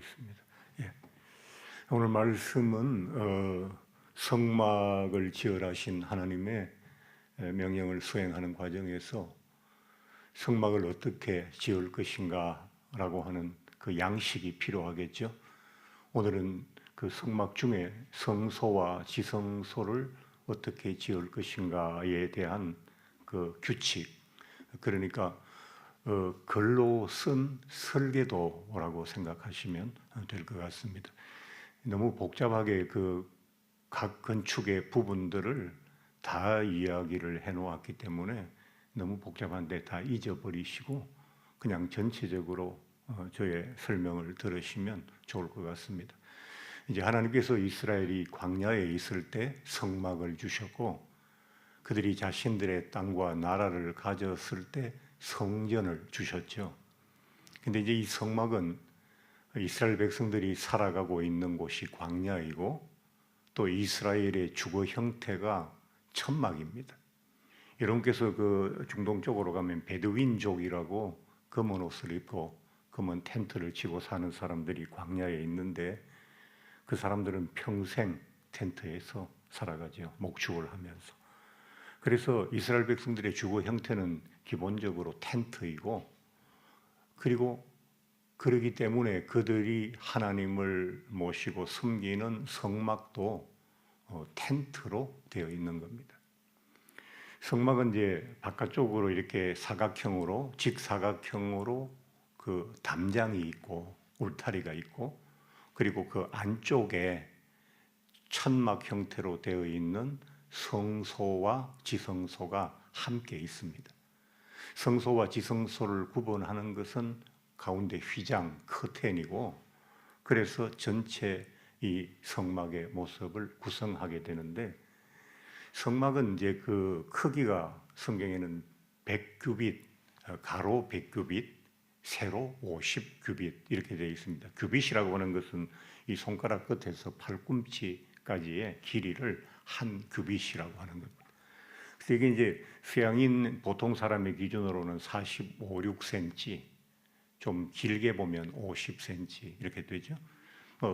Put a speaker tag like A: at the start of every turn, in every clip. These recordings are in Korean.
A: 있습니다. 예. 오늘 말씀은 성막을 지으라신 하나님의 명령을 수행하는 과정에서 성막을 어떻게 지을 것인가라고 하는 그 양식이 필요하겠죠. 오늘은 그 성막 중에 성소와 지성소를 어떻게 지을 것인가에 대한 그 규칙, 그러니까 글로 쓴 설계도라고 생각하시면 될 것 같습니다. 너무 복잡하게 그 각 건축의 부분들을 다 이야기를 해놓았기 때문에 너무 복잡한데 다 잊어버리시고 그냥 전체적으로 저의 설명을 들으시면 좋을 것 같습니다. 이제 하나님께서 이스라엘이 광야에 있을 때 성막을 주셨고, 그들이 자신들의 땅과 나라를 가졌을 때 성전을 주셨죠. 근데 이제 이 성막은 이스라엘 백성들이 살아가고 있는 곳이 광야이고, 또 이스라엘의 주거 형태가 천막입니다. 여러분께서 그 중동 쪽으로 가면 베두인족이라고 검은 옷을 입고 검은 텐트를 치고 사는 사람들이 광야에 있는데, 그 사람들은 평생 텐트에서 살아가죠. 목축을 하면서. 그래서 이스라엘 백성들의 주거 형태는 기본적으로 텐트이고, 그리고 그러기 때문에 그들이 하나님을 모시고 섬기는 성막도 텐트로 되어 있는 겁니다. 성막은 이제 바깥쪽으로 이렇게 사각형으로, 직사각형으로 그 담장이 있고 울타리가 있고, 그리고 그 안쪽에 천막 형태로 되어 있는 성소와 지성소가 함께 있습니다. 성소와 지성소를 구분하는 것은 가운데 휘장, 커튼이고, 그래서 전체 이 성막의 모습을 구성하게 되는데, 성막은 이제 그 크기가 성경에는 100규빗, 가로 100규빗, 세로 50규빗 이렇게 되어 있습니다. 규빗이라고 하는 것은 이 손가락 끝에서 팔꿈치까지의 길이를 한 규빗이라고 하는 겁니다. 그래서 이게 이제 서양인 보통 사람의 기준으로는 45, 6cm, 좀 길게 보면 50cm 이렇게 되죠.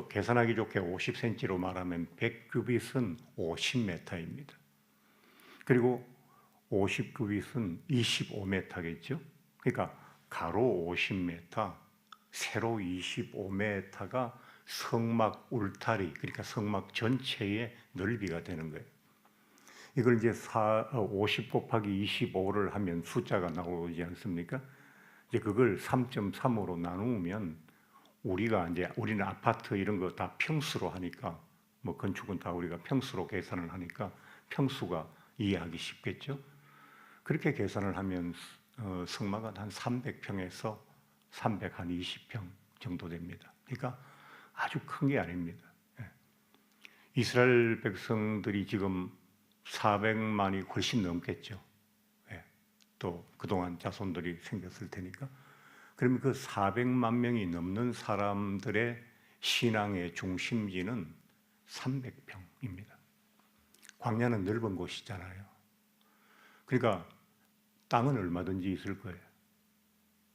A: 계산하기 좋게 50cm로 말하면 100규빗은 50m입니다. 그리고 50규빗은 25m겠죠. 그러니까 가로 50m, 세로 25m가 성막 울타리, 그러니까 성막 전체의 넓이가 되는 거예요. 이걸 이제 50 곱하기 25를 하면 숫자가 나오지 않습니까? 이제 그걸 3.3으로 나누면 우리는 아파트 이런 거 다 평수로 하니까, 뭐 건축은 다 우리가 평수로 계산을 하니까 평수가 이해하기 쉽겠죠. 그렇게 계산을 하면 성막은 한 300평에서 320평 정도 됩니다. 그러니까 아주 큰 게 아닙니다. 이스라엘 백성들이 지금 400만이 훨씬 넘겠죠. 또 그동안 자손들이 생겼을 테니까. 그러면 그 400만 명이 넘는 사람들의 신앙의 중심지는 300평입니다. 광야는 넓은 곳이잖아요. 그러니까 땅은 얼마든지 있을 거예요.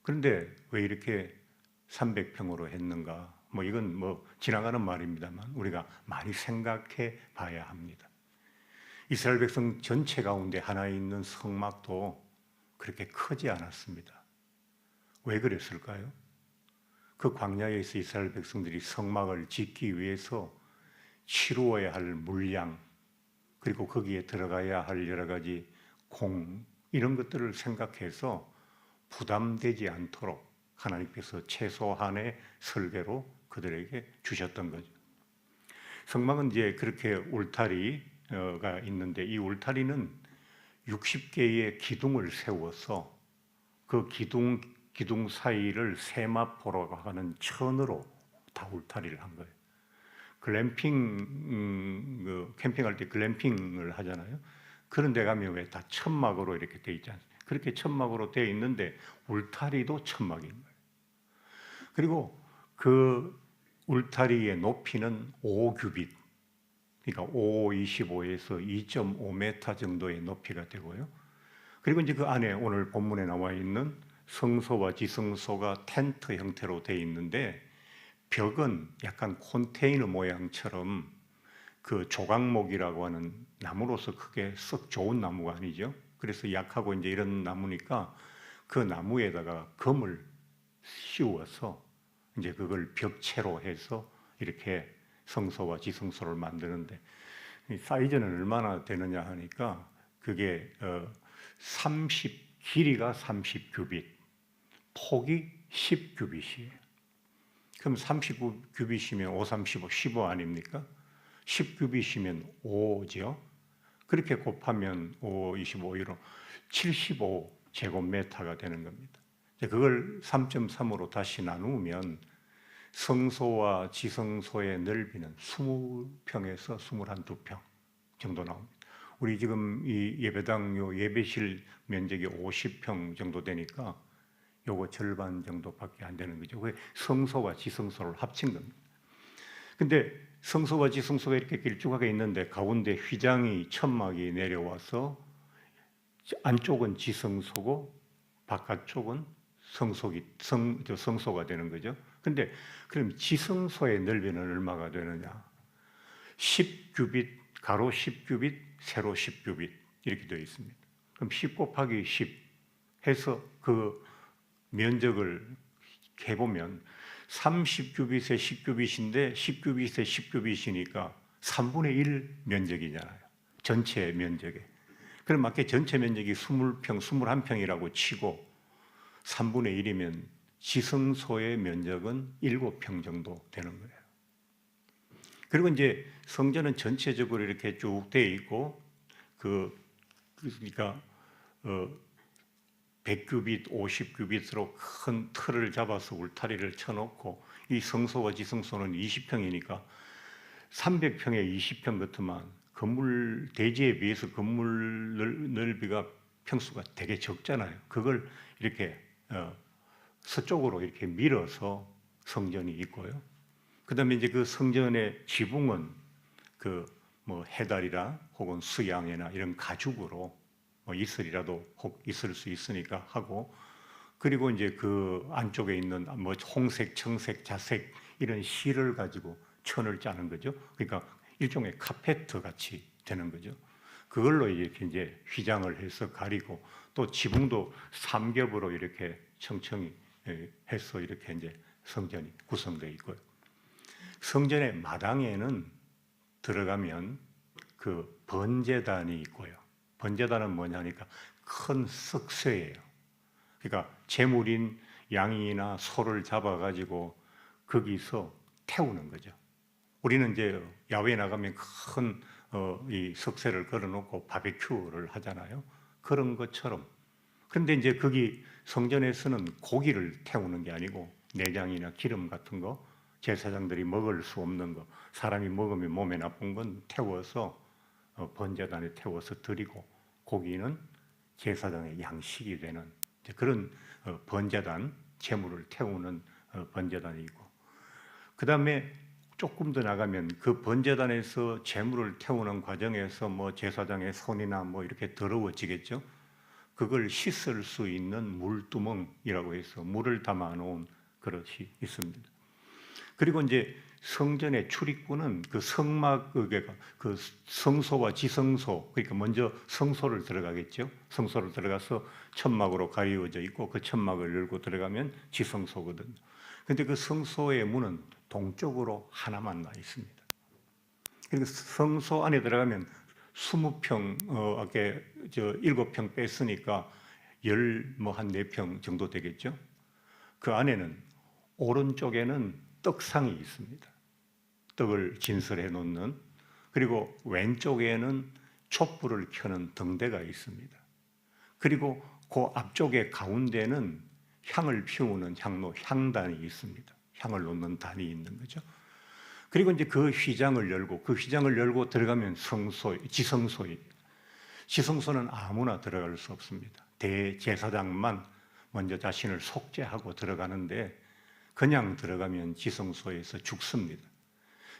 A: 그런데 왜 이렇게 300평으로 했는가? 이건 지나가는 말입니다만 우리가 많이 생각해 봐야 합니다. 이스라엘 백성 전체 가운데 하나 있는 성막도 그렇게 크지 않았습니다. 왜 그랬을까요? 그 광야에서 이스라엘 백성들이 성막을 짓기 위해서 치루어야 할 물량, 그리고 거기에 들어가야 할 여러 가지 이런 것들을 생각해서 부담되지 않도록 하나님께서 최소한의 설계로 그들에게 주셨던 거죠. 성막은 이제 그렇게 울타리가 있는데, 이 울타리는 60개의 기둥을 세워서 그 기둥 사이를 세마포라고 하는 천으로 다 울타리를 한 거예요. 캠핑할 때 글램핑을 하잖아요. 그런 데 가면 왜 다 천막으로 이렇게 돼 있지 않습니까? 그렇게 천막으로 돼 있는데 울타리도 천막인 거예요. 그리고 그 울타리의 높이는 5규빗, 그러니까 5, 25에서 2.5m 정도의 높이가 되고요. 그리고 이제 그 안에 오늘 본문에 나와 있는 성소와 지성소가 텐트 형태로 되어 있는데 벽은 약간 컨테이너 모양처럼 그 조각목이라고 하는 나무로서 크게 썩 좋은 나무가 아니죠. 그래서 약하고 이제 이런 나무니까 그 나무에다가 금을 씌워서 이제 그걸 벽체로 해서 이렇게 성소와 지성소를 만드는데 사이즈는 얼마나 되느냐 하니까 그게 길이가 30규빗, 폭이 10규빗이에요. 그럼 39규빗이면 5, 35, 15 아닙니까? 10규빗이면 5죠. 그렇게 곱하면 5, 25로 75제곱미터가 되는 겁니다. 그걸 3.3으로 다시 나누면 성소와 지성소의 넓이는 20평에서 21평 정도 나옵니다. 우리 지금 이 예배당 요 예배실 면적이 50평 정도 되니까 요거 절반 정도밖에 안 되는 거죠. 그게 성소와 지성소를 합친 겁니다. 근데 성소와 지성소가 이렇게 길쭉하게 있는데 가운데 휘장이 천막이 내려와서 안쪽은 지성소고 바깥쪽은 성소가 되는 거죠. 근데 그럼 지성소의 넓이는 얼마가 되느냐? 10규빗, 가로 10규빗, 세로 10규빗 이렇게 되어 있습니다. 그럼 10 곱하기 10 해서 그 면적을 해보면 30규빗에 10규빗인데 10규빗에 10규빗이니까 3분의 1 면적이잖아요. 전체 면적에. 그럼 맞게 전체 면적이 20평, 21평이라고 치고 3분의 1이면 지성소의 면적은 7평 정도 되는 거예요. 그리고 이제 성전은 전체적으로 이렇게 쭉 되어 있고 그러니까 100규빗, 50규빗으로 큰 틀을 잡아서 울타리를 쳐놓고 이 성소와 지성소는 20평이니까 300평에 20평 같으면 건물 대지에 비해서 건물 넓이가 평수가 되게 적잖아요. 그걸 이렇게 서쪽으로 이렇게 밀어서 성전이 있고요. 그다음에 이제 그 성전의 지붕은 그 뭐 해달이나 혹은 수양이나 이런 가죽으로 뭐 이슬이라도 혹 있을 수 있으니까 하고, 그리고 이제 그 안쪽에 있는 뭐 홍색, 청색, 자색 이런 실을 가지고 천을 짜는 거죠. 그러니까 일종의 카페트 같이 되는 거죠. 그걸로 이렇게 이제 휘장을 해서 가리고 또 지붕도 삼겹으로 이렇게 청청이 해서 이렇게 이제 성전이 구성되어 있고요. 성전의 마당에는 들어가면 그 번제단이 있고요. 번제단은 뭐냐니까 큰 석쇠예요. 그러니까 제물인 양이나 소를 잡아가지고 거기서 태우는 거죠. 우리는 이제 야외에 나가면 큰 이 석쇠를 걸어놓고 바베큐를 하잖아요. 그런 것처럼. 그런데 이제 거기 성전에서는 고기를 태우는 게 아니고 내장이나 기름 같은 거, 제사장들이 먹을 수 없는 거, 사람이 먹으면 몸에 나쁜 건 태워서 번제단에 태워서 드리고, 고기는 제사장의 양식이 되는 그런 번제단, 제물을 태우는 번제단이 있고, 그 다음에 조금 더 나가면 그 번제단에서 제물을 태우는 과정에서 뭐 제사장의 손이나 뭐 이렇게 더러워지겠죠. 그걸 씻을 수 있는 물두멍이라고 해서 물을 담아 놓은 그릇이 있습니다. 그리고 이제 성전의 출입구는 그 성막, 그 성소와 지성소, 그러니까 먼저 성소를 들어가겠죠. 성소를 들어가서 천막으로 가리워져 있고 그 천막을 열고 들어가면 지성소거든요. 근데 그 성소의 문은 동쪽으로 하나만 나 있습니다. 그리고 성소 안에 들어가면 20평, 아까 7평 뺐으니까 한 4평 정도 되겠죠. 그 안에는 오른쪽에는 떡상이 있습니다. 떡을 진설해 놓는. 그리고 왼쪽에는 촛불을 켜는 등대가 있습니다. 그리고 그 앞쪽에 가운데는 향을 피우는 향로, 향단이 있습니다. 향을 놓는 단이 있는 거죠. 그리고 이제 그 휘장을 열고 들어가면 지성소입니다. 지성소는 아무나 들어갈 수 없습니다. 대제사장만 먼저 자신을 속죄하고 들어가는데 그냥 들어가면 지성소에서 죽습니다.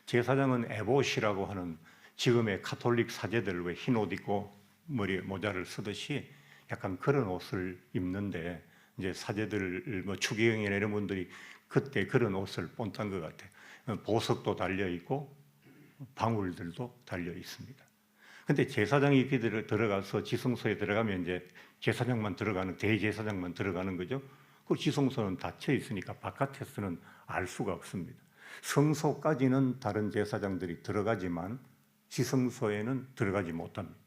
A: 제사장은 에봇이라고 하는 지금의 카톨릭 사제들 왜 흰 옷 입고 머리에 모자를 쓰듯이 약간 그런 옷을 입는데 이제 사제들 뭐 추기경이나 이런 분들이 그때 그런 옷을 본딴 것 같아요. 보석도 달려 있고 방울들도 달려 있습니다. 근데 제사장이 이렇게 들어가서 지성소에 들어가면 이제 제사장만 들어가는, 대제사장만 들어가는 거죠. 그 지성소는 닫혀 있으니까 바깥에서는 알 수가 없습니다. 성소까지는 다른 제사장들이 들어가지만 지성소에는 들어가지 못합니다.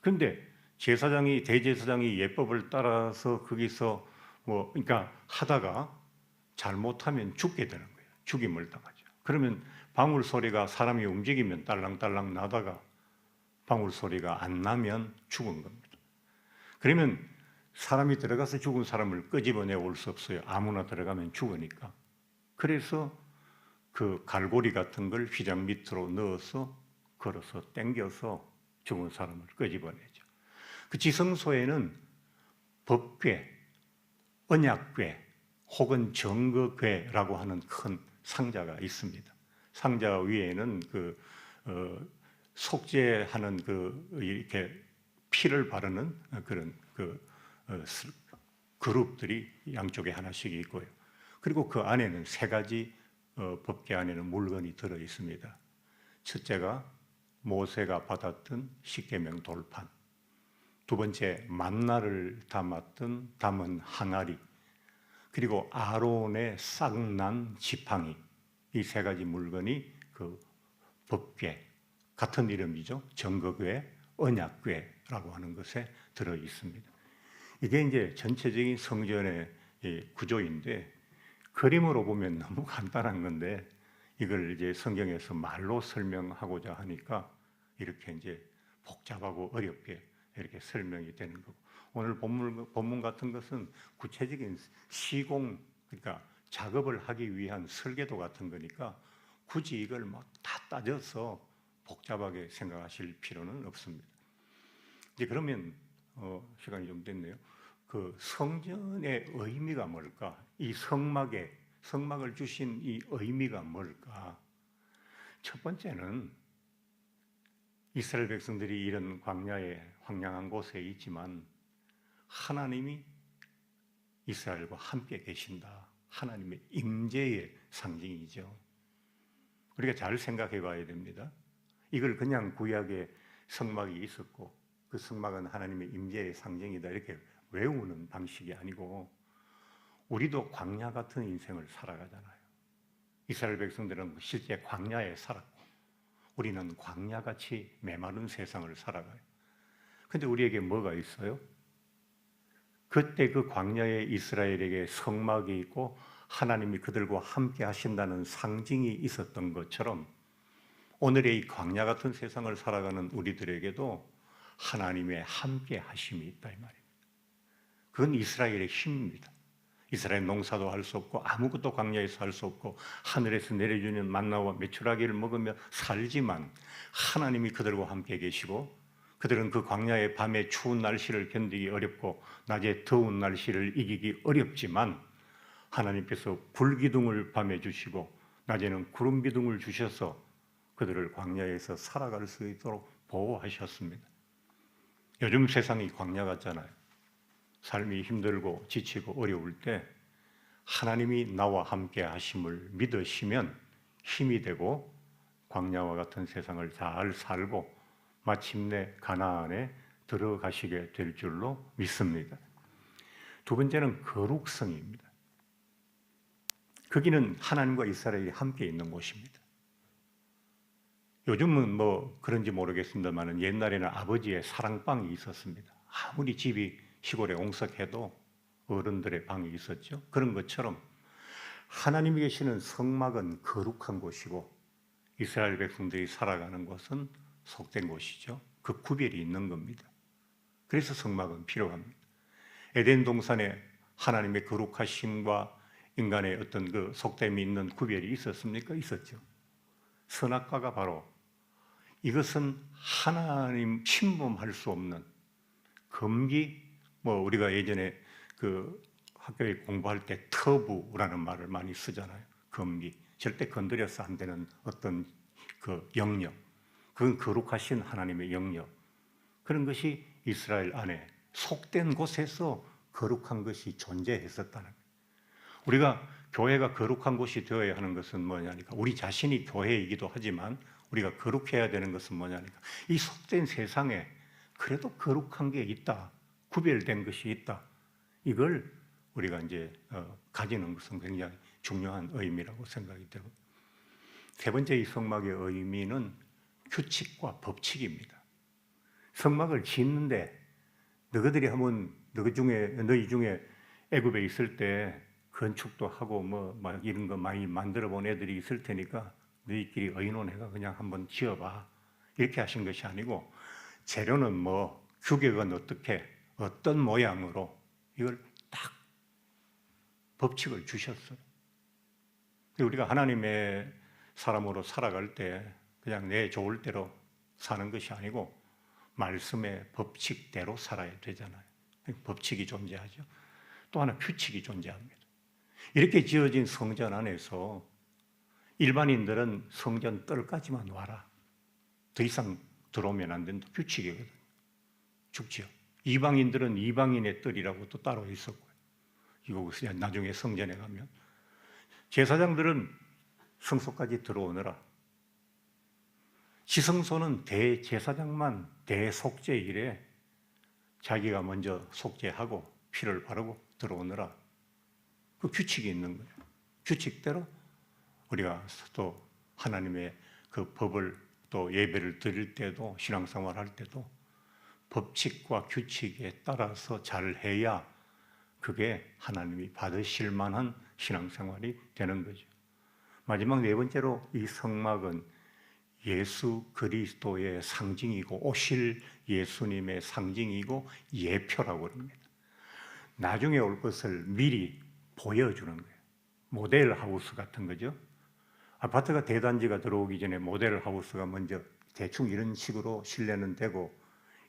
A: 그런데 제사장이, 대제사장이 예법을 따라서 거기서 그러니까 하다가 잘못하면 죽게 되는 거예요. 죽임을 당하죠. 그러면 방울 소리가 사람이 움직이면 딸랑딸랑 나다가 방울 소리가 안 나면 죽은 겁니다. 그러면 사람이 들어가서 죽은 사람을 끄집어내 올 수 없어요. 아무나 들어가면 죽으니까. 그래서 그 갈고리 같은 걸 휘장 밑으로 넣어서 걸어서 당겨서 죽은 사람을 끄집어내죠. 그 지성소에는 법궤, 언약궤 혹은 정거궤라고 하는 큰 상자가 있습니다. 상자 위에는 속죄하는 이렇게 피를 바르는 그런 그룹들이 양쪽에 하나씩 있고요. 그리고 그 안에는 세 가지 법궤 안에는 물건이 들어 있습니다. 첫째가 모세가 받았던 십계명 돌판, 두 번째 만나를 담은 항아리, 그리고 아론의 싹난 지팡이, 이 세 가지 물건이 그 법궤, 같은 이름이죠. 정거궤, 언약궤라고 하는 것에 들어 있습니다. 이게 이제 전체적인 성전의 구조인데 그림으로 보면 너무 간단한 건데 이걸 이제 성경에서 말로 설명하고자 하니까 이렇게 이제 복잡하고 어렵게 이렇게 설명이 되는 거고, 오늘 본문 같은 것은 구체적인 시공, 그러니까 작업을 하기 위한 설계도 같은 거니까 굳이 이걸 막 다 따져서 복잡하게 생각하실 필요는 없습니다. 이제 그러면 시간이 좀 됐네요. 그 성전의 의미가 뭘까? 이 성막을 주신 이 의미가 뭘까? 첫 번째는 이스라엘 백성들이 이런 광야에 황량한 곳에 있지만 하나님이 이스라엘과 함께 계신다. 하나님의 임재의 상징이죠. 우리가 잘 생각해 봐야 됩니다. 이걸 그냥 구약에 성막이 있었고 그 성막은 하나님의 임재의 상징이다 이렇게 외우는 방식이 아니고 우리도 광야 같은 인생을 살아가잖아요. 이스라엘 백성들은 실제 광야에 살았고 우리는 광야같이 메마른 세상을 살아가요. 근데 우리에게 뭐가 있어요? 그때 그 광야에 이스라엘에게 성막이 있고 하나님이 그들과 함께 하신다는 상징이 있었던 것처럼 오늘의 이 광야 같은 세상을 살아가는 우리들에게도 하나님의 함께 하심이 있다 이 말입니다. 그건 이스라엘의 힘입니다. 이스라엘 농사도 할 수 없고 아무것도 광야에서 할 수 없고 하늘에서 내려주는 만나와 메추라기를 먹으며 살지만 하나님이 그들과 함께 계시고 그들은 그 광야의 밤에 추운 날씨를 견디기 어렵고 낮에 더운 날씨를 이기기 어렵지만 하나님께서 불기둥을 밤에 주시고 낮에는 구름 기둥을 주셔서 그들을 광야에서 살아갈 수 있도록 보호하셨습니다. 요즘 세상이 광야 같잖아요. 삶이 힘들고 지치고 어려울 때 하나님이 나와 함께 하심을 믿으시면 힘이 되고 광야와 같은 세상을 잘 살고 마침내 가나안에 들어가시게 될 줄로 믿습니다. 두 번째는 거룩성입니다. 거기는 하나님과 이스라엘이 함께 있는 곳입니다. 요즘은 뭐 그런지 모르겠습니다만 옛날에는 아버지의 사랑방이 있었습니다. 아무리 집이 시골에 옹석해도 어른들의 방이 있었죠. 그런 것처럼 하나님이 계시는 성막은 거룩한 곳이고 이스라엘 백성들이 살아가는 곳은 속된 곳이죠. 그 구별이 있는 겁니다. 그래서 성막은 필요합니다. 에덴 동산에 하나님의 거룩하심과 인간의 어떤 그 속됨이 있는 구별이 있었습니까? 있었죠. 선악과가 바로 이것은 하나님 침범할 수 없는 금기, 우리가 예전에 그 학교에 공부할 때 터부라는 말을 많이 쓰잖아요. 금기, 절대 건드려서 안 되는 어떤 그 영역, 그건 거룩하신 하나님의 영역. 그런 것이 이스라엘 안에 속된 곳에서 거룩한 것이 존재했었다는 거예요. 우리가 교회가 거룩한 곳이 되어야 하는 것은 뭐냐니까 우리 자신이 교회이기도 하지만 우리가 거룩해야 되는 것은 뭐냐니까 이 속된 세상에 그래도 거룩한 게 있다, 구별된 것이 있다. 이걸 우리가 이제 가지는 것은 굉장히 중요한 의미라고 생각이 되고, 세 번째 이 성막의 의미는 규칙과 법칙입니다. 성막을 짓는데 너희들이 한번 너희 중에 애굽에 있을 때 건축도 하고 막 이런 거 많이 만들어 본 애들이 있을 테니까 너희끼리 의논해가 그냥 한번 지어봐. 이렇게 하신 것이 아니고 재료는 뭐 규격은 어떻게 어떤 모양으로 이걸 딱 법칙을 주셨어요. 우리가 하나님의 사람으로 살아갈 때 그냥 내 좋을 대로 사는 것이 아니고 말씀의 법칙대로 살아야 되잖아요. 법칙이 존재하죠. 또 하나 규칙이 존재합니다. 이렇게 지어진 성전 안에서 일반인들은 성전 뜰까지만 와라. 더 이상 들어오면 안 된다. 규칙이거든요. 죽지요. 이방인들은 이방인의 뜰이라고 또 따로 있었고요. 이거 나중에 성전에 가면 제사장들은 성소까지 들어오느라 지성소는 대제사장만 대속죄일에 자기가 먼저 속죄하고 피를 바르고 들어오느라 그 규칙이 있는 거예요. 규칙대로 우리가 또 하나님의 그 법을 또 예배를 드릴 때도 신앙생활 할 때도 법칙과 규칙에 따라서 잘 해야 그게 하나님이 받으실 만한 신앙생활이 되는 거죠. 마지막 네 번째로 이 성막은 예수 그리스도의 상징이고 오실 예수님의 상징이고 예표라고 합니다. 나중에 올 것을 미리 보여주는 거예요. 모델 하우스 같은 거죠. 아파트가 대단지가 들어오기 전에 모델 하우스가 먼저 대충 이런 식으로 실내는 되고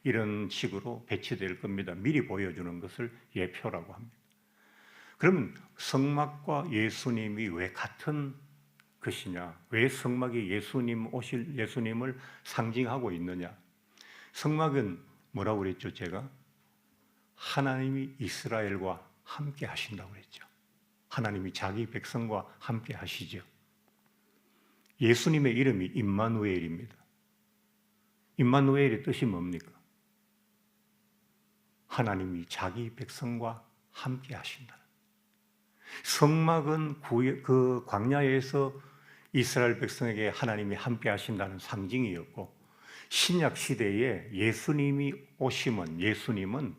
A: 이런 식으로 배치될 겁니다. 미리 보여주는 것을 예표라고 합니다. 그러면 성막과 예수님이 왜 같은 것이냐? 왜 성막이 오실 예수님을 상징하고 있느냐? 성막은 뭐라고 그랬죠? 제가 하나님이 이스라엘과 함께 하신다고 그랬죠. 하나님이 자기 백성과 함께 하시죠. 예수님의 이름이 임마누엘입니다. 임마누엘의 뜻이 뭡니까? 하나님이 자기 백성과 함께 하신다. 성막은 그 광야에서 이스라엘 백성에게 하나님이 함께 하신다는 상징이었고, 신약 시대에 예수님이 오심은 예수님은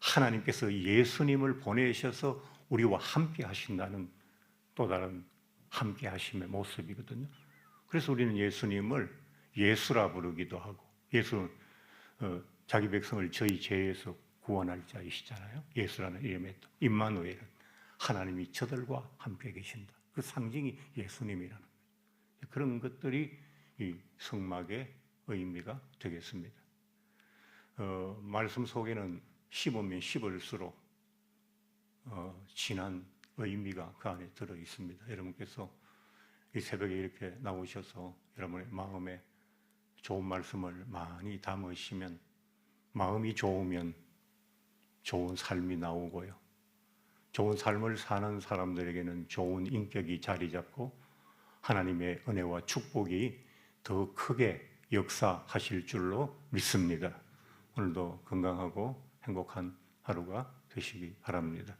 A: 하나님께서 예수님을 보내셔서 우리와 함께 하신다는 또 다른 함께 하심의 모습이거든요. 그래서 우리는 예수님을 예수라 부르기도 하고, 예수는 자기 백성을 저희 죄에서 구원할 자이시잖아요. 예수라는 이름에 또 임마누엘은 하나님이 저들과 함께 계신다. 그 상징이 예수님이라는 거예요. 그런 것들이 이 성막의 의미가 되겠습니다. 말씀 속에는 씹으면 씹을수록 진한 의미가 그 안에 들어 있습니다. 여러분께서 이 새벽에 이렇게 나오셔서 여러분의 마음에 좋은 말씀을 많이 담으시면, 마음이 좋으면 좋은 삶이 나오고요. 좋은 삶을 사는 사람들에게는 좋은 인격이 자리 잡고 하나님의 은혜와 축복이 더 크게 역사하실 줄로 믿습니다. 오늘도 건강하고 행복한 하루가 되시기 바랍니다.